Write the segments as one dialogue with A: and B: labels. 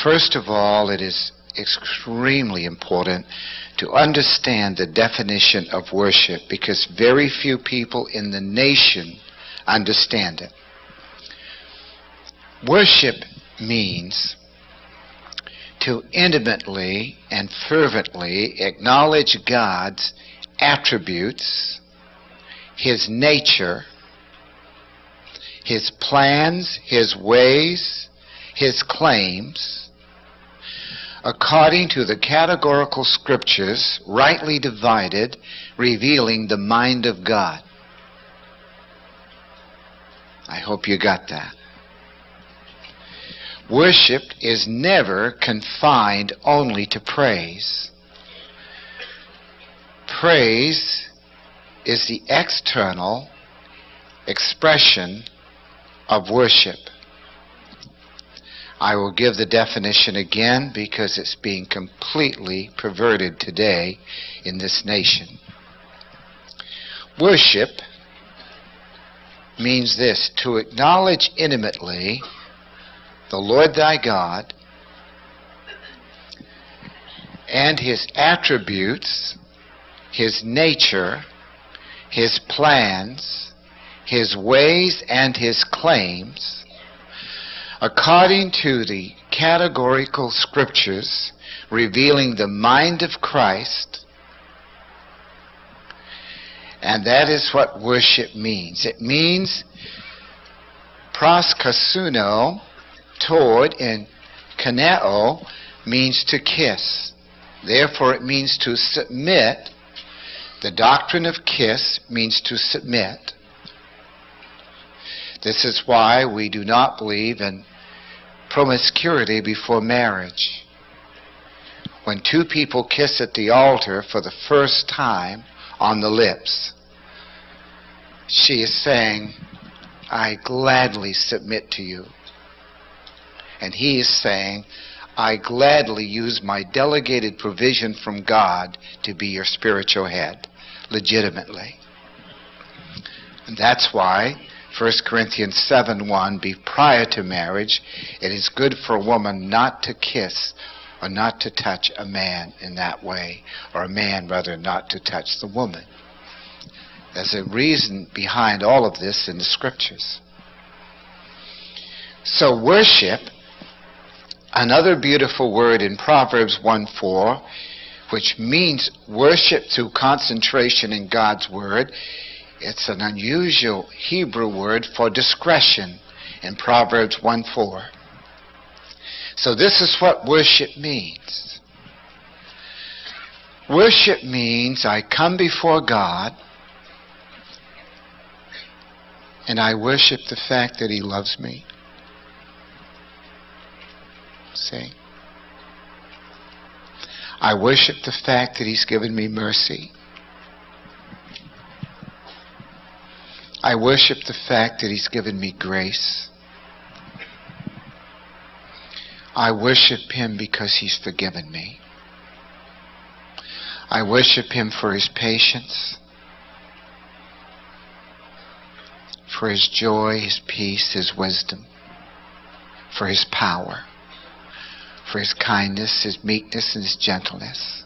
A: First of all, it is extremely important to understand the definition of worship because very few people in the nation understand it. Worship means to intimately and fervently acknowledge God's attributes, His nature, His plans, His ways, His claims, according to the categorical scriptures, rightly divided, revealing the mind of God. I hope you got that. Worship is never confined only to praise. Praise is the external expression of worship. I will give the definition again because it's being completely perverted today in this nation. Worship means this: to acknowledge intimately the Lord thy God and His attributes, His nature, His plans, His ways, and His claims, according to the categorical scriptures revealing the mind of Christ. And that is what worship means. It means proskasuno, toward, and kaneo means to kiss. Therefore it means to submit. The doctrine of kiss means to submit. This is why we do not believe in promiscuity before marriage. When two people kiss at the altar for the first time on the lips, she is saying, I gladly submit to you. And he is saying, I gladly use my delegated provision from God to be your spiritual head, legitimately. And that's why 1 Corinthians 7:1, be prior to marriage, it is good for a woman not to kiss or not to touch a man in that way, or a man, rather, not to touch the woman. There's a reason behind all of this in the scriptures. So worship, another beautiful word in Proverbs 1:4, which means worship through concentration in God's word. It's an unusual Hebrew word for discretion in Proverbs 1:4. So this is what worship means. Worship means I come before God and I worship the fact that He loves me. See? I worship the fact that He's given me mercy. I worship the fact that He's given me grace. I worship Him because He's forgiven me. I worship Him for His patience, for His joy, His peace, His wisdom, for His power, for His kindness, His meekness, and His gentleness.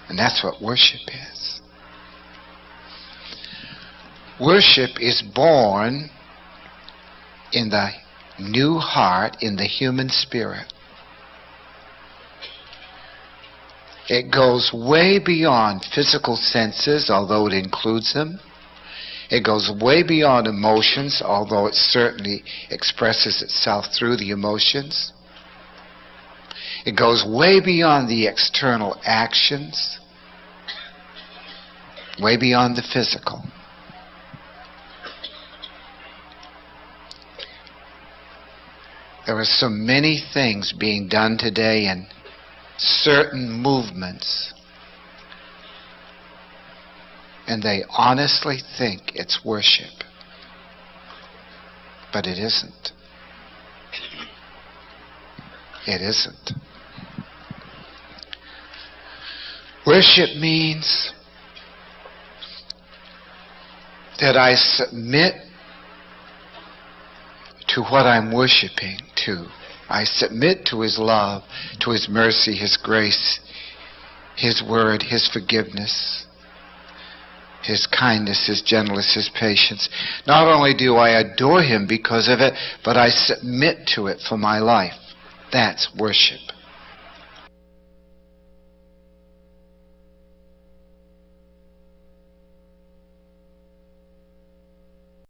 A: And that's what worship is. Worship is born in the new heart, in the human spirit. It goes way beyond physical senses, although it includes them. It goes way beyond emotions, although it certainly expresses itself through the emotions. It goes way beyond the external actions, way beyond the physical. There are so many things being done today in certain movements, and they honestly think it's worship. But it isn't. It isn't. Worship means that I submit to what I'm worshiping to. I submit to His love, to His mercy, His grace, His word, His forgiveness, His kindness, His gentleness, His patience. Not only do I adore Him because of it, but I submit to it for my life. That's worship.